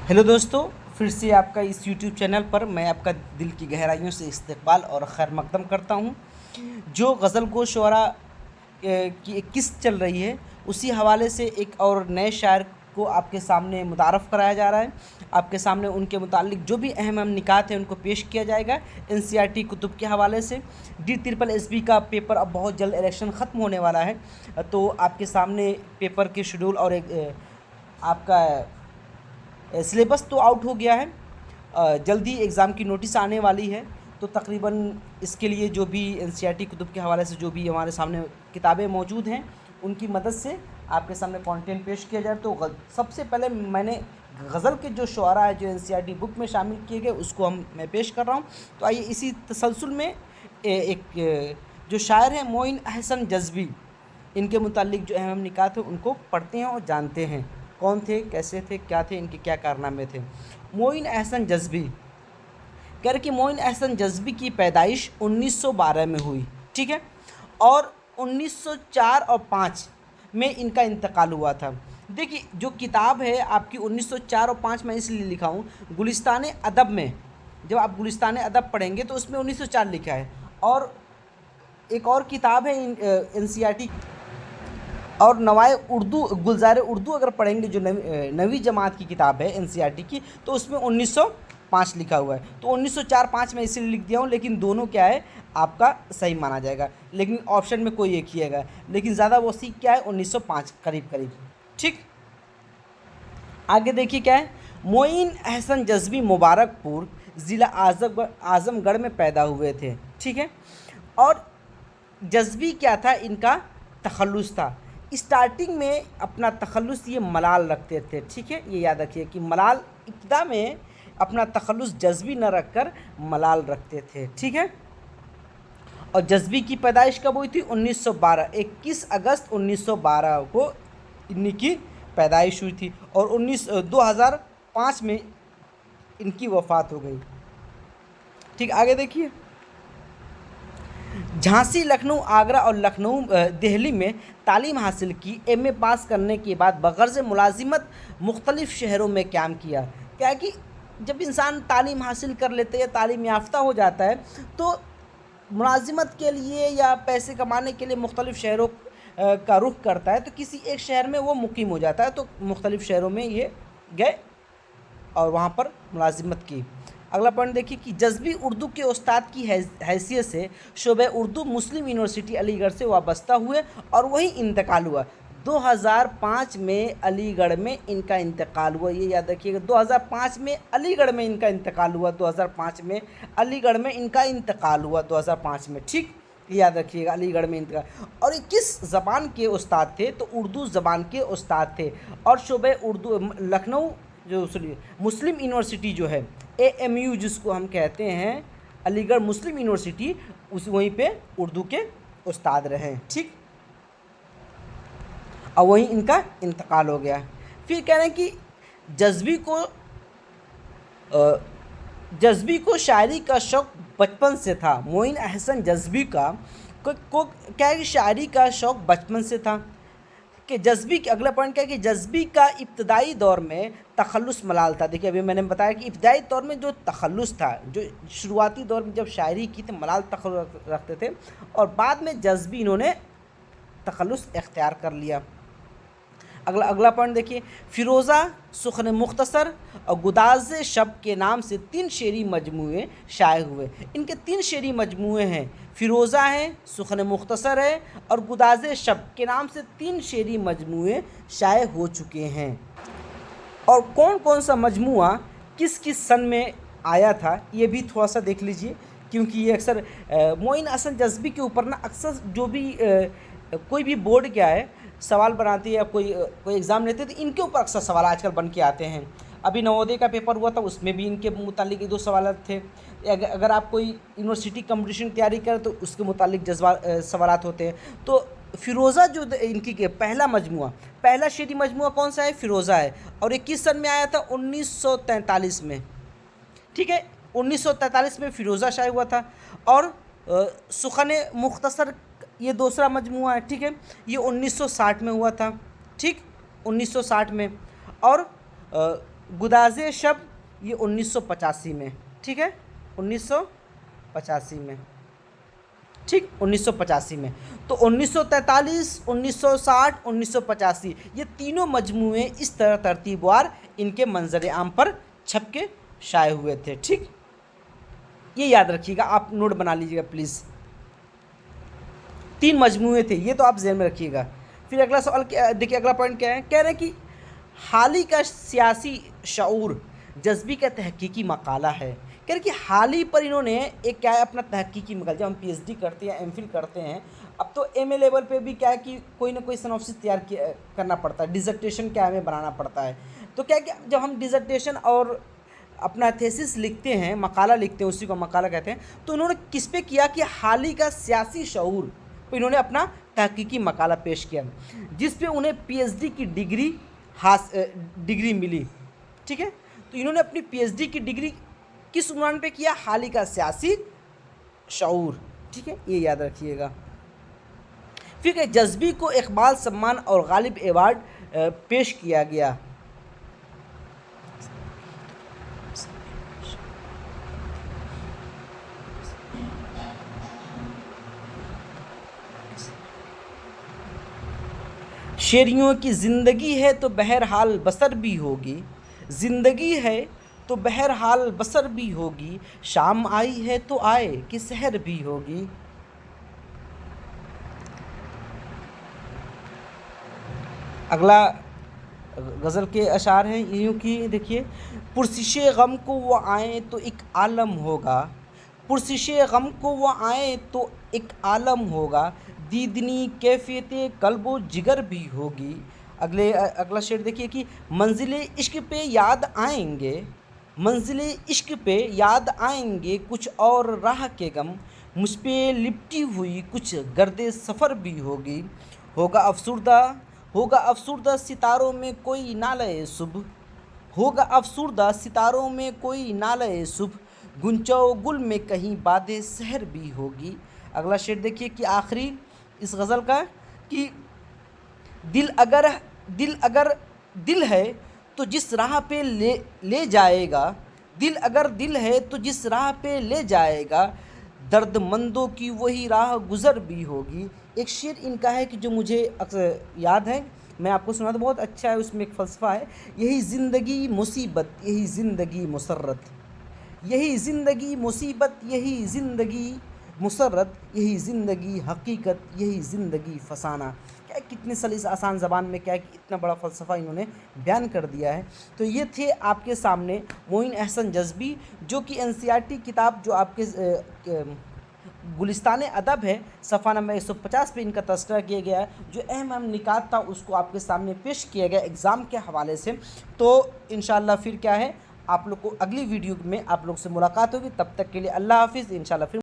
Hello दोस्तों, फिर से आपका इस यूट्यूब चैनल पर मैं आपका दिल की गहराइयों से इस्तकबाल और खैर मकदम करता हूँ। जो गज़ल गो शुअरा की एक किस्त चल रही है, उसी हवाले से एक और नए शायर को आपके सामने मुतारफ़ कराया जा रहा है। आपके सामने उनके मुतालिक जो भी अहम अहम निकात हैं उनको पेश किया जाएगा एनसीईआरटी कुतुब के हवाले से। डी ट्रिपल एसबी का पेपर अब बहुत जल्द इलेक्शन ख़त्म होने वाला है, तो आपके सामने पेपर के शेड्यूल और एक आपका सिलेबस तो आउट हो गया है। जल्दी एग्ज़ाम की नोटिस आने वाली है, तो तकरीबन इसके लिए जो भी एनसीईआरटी कुतुब के हवाले से जो भी हमारे सामने किताबें मौजूद हैं, उनकी मदद से आपके सामने कंटेंट पेश किया जाए। तो सबसे पहले मैंने गज़ल के जो शुअरा है जो एनसीईआरटी बुक में शामिल किए गए उसको मैं पेश कर रहा हूँ। तो आइए इसी तसलसल में एक जो शायर हैं मोइन अहसन जज़्बी, इनके मुतालिक जो अहम निकात हैं उनको पढ़ते हैं और जानते हैं कौन थे, कैसे थे, क्या थे, इनके क्या कारनामे थे। मोइन अहसन जज़्बी कह रहे कि मोइन अहसन जज़्बी की पैदाइश 1912 में हुई, ठीक है, और 1904 और 5 में इनका इंतकाल हुआ था। देखिए जो किताब है आपकी 1904 और 5 में इसलिए लिखा हूँ, गुलिस्तान अदब में जब आप गुलिस्तान अदब पढ़ेंगे तो उसमें 1904 लिखा है। और एक और किताब है एनसीईआरटी और नवाए उर्दू गुलज़ार उर्दू अगर पढ़ेंगे जो नवी जमात की किताब है एनसीईआरटी की, तो उसमें 1905 लिखा हुआ है। तो 1904-5 में इसलिए लिख दिया हूँ, लेकिन दोनों क्या है आपका सही माना जाएगा, लेकिन ऑप्शन में कोई एक ही है, लेकिन ज़्यादा वो सीख क्या है 1905 करीब करीब, ठीक। आगे देखिए क्या है, मोइन अहसन जज़्बी मुबारकपुर ज़िला आज़मगढ़ में पैदा हुए थे, ठीक है। और जज़्बी क्या था, इनका तखल्लुस था। स्टार्टिंग में अपना तखल्लुस ये मलाल रखते थे, ठीक है, ये याद रखिए कि मलाल इब्तिदा में अपना तखल्लुस जज़्बी न रखकर मलाल रखते थे, ठीक है। और जज़्बी की पैदाइश कब हुई थी 1912, 21 अगस्त 1912 को इन्हीं की पैदाइश हुई थी, और 2005 में इनकी वफ़ात हो गई, ठीक। आगे देखिए, झांसी, लखनऊ, आगरा और लखनऊ दिल्ली में तालीम हासिल की। एमए पास करने के बाद बग़र्ज़ मुलाजिमत मुख्तलिफ़ शहरों में क़याम किया। क्या है कि जब इंसान तालीम हासिल कर लेते हैं, तालीम याफ्ता हो जाता है, तो मुलाजिमत के लिए या पैसे कमाने के लिए मुख्तलिफ़ शहरों का रुख करता है। तो किसी एक शहर में वो मुकीम हो जाता है, तो मुख्तलिफ़ शहरों में ये गए और वहाँ पर मुलाजिमत की। अगला पॉइंट देखिए कि जज़्बी उर्दू के उस्ताद की हैसियत से शोबे उर्दू मुस्लिम यूनिवर्सिटी अलीगढ़ से वाबस्ता हुए और वहीं इंतकाल हुआ। 2005 में अलीगढ़ में इनका इंतकाल हुआ, ये याद रखिएगा, 2005 में अलीगढ़ में इनका इंतकाल हुआ, 2005 में अलीगढ़ में इनका इंतकाल हुआ, 2005 में, ठीक, याद रखिएगा, अलीगढ़ में इंतकाल। और किस ज़बान के उस्ताद थे, तो उर्दू ज़बान के उस्ताद थे। और शोबे उर्दू लखनऊ जो मुस्लिम यूनिवर्सिटी जो है एएमयू जिसको हम कहते हैं, अलीगढ़ मुस्लिम यूनिवर्सिटी, उस वहीं पे उर्दू के उस्ताद रहे, ठीक, और वहीं इनका इंतकाल हो गया। फिर कह रहे हैं कि जज़्बी को शायरी का शौक़ बचपन से था। मोइन अहसन जज़्बी को क्या है कि शायरी का शौक़ बचपन से था। कि जज़्बी के अगला पॉइंट क्या है कि जज़्बी का इब्तदाई दौर में तखल्लुस मलाल था। देखिए अभी मैंने बताया कि इब्तदाई दौर में जो तखल्लुस था, जो शुरुआती दौर में जब शायरी की तो मलाल तखल्लुस रखते थे, और बाद में जज़्बी इन्होंने तखल्लुस इख्तियार कर लिया। अगला पॉइंट देखिए, फ़िरोज़ा, सुख़न मुख्तसर और गुदाज़ शब के नाम से 3 शेरी मजमूए शाये हुए। इनके 3 शेरी मजमूए हैं, फ़िरोज़ा है, सुख़न मुख्तसर है, और गुदाज़ शब के नाम से 3 शेरी मजमूए शाये हो चुके हैं। और कौन कौन सा मजमूआ किस किस सन में आया था, ये भी थोड़ा सा देख लीजिए, क्योंकि ये अक्सर मोइन अहसन जज़्बी के ऊपर ना अक्सर जो भी कोई भी बोर्ड क्या है सवाल बनाती है या कोई एग्ज़ाम लेते हैं, तो इनके ऊपर अक्सर सवाल आजकल बन के आते हैं। अभी नवोदय का पेपर हुआ था, उसमें भी इनके मुतालिक 1-2 सवाल थे। अगर आप कोई यूनिवर्सिटी कंपटीशन की तैयारी करें तो उसके मुतालिक सवालात होते हैं। तो फ़िरोज़ा जो इनकी पहला मजमूआ, पहला शेरी मजमूआ कौन सा है, फ़िरोज़ा है, और ये किस सन में आया था 1943 में, ठीक है, 1943 में फ़िरोज़ा शाये हुआ था। और सुख़न मुख्तसर ये दूसरा मजमूआ है, ठीक है, ये 1960 में हुआ था, ठीक, 1960 में। और गुदाज़े शब ये 1985 में, ठीक है, 1985 में, ठीक, 1985 में। तो 1943, 1960, 1985 ये तीनों मजमूए इस तरह तरतीबवार इनके मंजर आम पर छप के शाये हुए थे, ठीक। ये याद रखिएगा, आप नोट बना लीजिएगा प्लीज़। 3 मजमूए थे, ये तो आप ज़हन में रखिएगा। फिर अगला सवाल देखिए, अगला पॉइंट क्या है, कह रहे हैं कि हाल ही का सियासी शऊर जज्बी का तहकीकी मकाला है। कह रहे कि हाल ही पर इन्होंने एक क्या है अपना तहकीकी मकाला, जब हम पीएचडी करते हैं, एमफिल करते हैं, अब तो एमए लेवल पे भी क्या है कि कोई ना कोई सिनॉप्सिस तैयार करना पड़ता है, डिसर्टेशन क्या हमें बनाना पड़ता है। तो क्या है कि जब हम डिसर्टेशन और अपना थेसिस लिखते हैं, मकाला लिखते हैं, उसी को मकाला कहते हैं, तो उन्होंने किस पे किया कि हाल ही का सियासी शऊर, तो इन्होंने अपना तहकीकी मकाला पेश किया जिस पे उन्हें पीएचडी की डिग्री मिली, ठीक है। तो इन्होंने अपनी पीएचडी की डिग्री किस उन्वान पे किया, हाल ही का सियासी शऊर, ठीक है, ये याद रखिएगा। फिर जज्बी को इकबाल सम्मान और गालिब अवार्ड पेश किया गया। शेरियों की ज़िंदगी है तो बहरहाल बसर भी होगी, ज़िंदगी है तो बहरहाल बसर भी होगी, शाम आई है तो आए कि सहर भी होगी। अगला गज़ल के अशार हैं यूँ कि देखिए, पुरसिशे गम को वो आए तो एक आलम होगा, पुरसिशे गम को वो आए तो एक आलम होगा, दीदनी कैफियत कल्बो जिगर भी होगी। अगला शेर देखिए कि मंजिले इश्क पे याद आएंगे, मंजिले इश्क पे याद आएंगे, कुछ और राह के गम मुझ पे लिपटी हुई कुछ गर्दे सफ़र भी होगी। होगा अफसुर्दा सितारों में कोई नाले सुबह, होगा अफसुर्दा सितारों में कोई नाले सुबह, गुंचो गुल में कहीं बादे सहर भी होगी। अगला शेर देखिए कि आखिरी इस गज़ल का कि दिल अगर दिल है तो जिस राह पे ले जाएगा, दिल अगर दिल है तो जिस राह पे ले जाएगा, दर्दमंदों की वही राह गुज़र भी होगी। एक शेर इनका है कि जो मुझे अक्सर याद है, मैं आपको सुना, तो बहुत अच्छा है, उसमें एक फ़लसफ़ा है, यही ज़िंदगी मुसीबत यही ज़िंदगी मुसर्रत, यही ज़िंदगी मुसीबत यही ज़िंदगी मुसर्रत, यही ज़िंदगी हकीकत यही ज़िंदगी फसाना। क्या कितने सलीस आसान ज़बान में क्या है कि इतना बड़ा फ़लसफ़ा इन्होंने बयान कर दिया है। तो ये थे आपके सामने मोइन अहसन जज़्बी, जो कि एनसीईआरटी किताब जो आपके गुलिस्तान अदब है, सफ़ा नंबर 150 पे इनका तज़किरा किया गया है। जो अहम निकात था उसको आपके सामने पेश किया गया एग्ज़ाम के हवाले से। तो इंशाअल्लाह फिर क्या है, आप लोग को अगली वीडियो में आप लोग से मुलाकात होगी। तब तक के लिए अल्लाह हाफ़िज़। इंशाअल्लाह फिर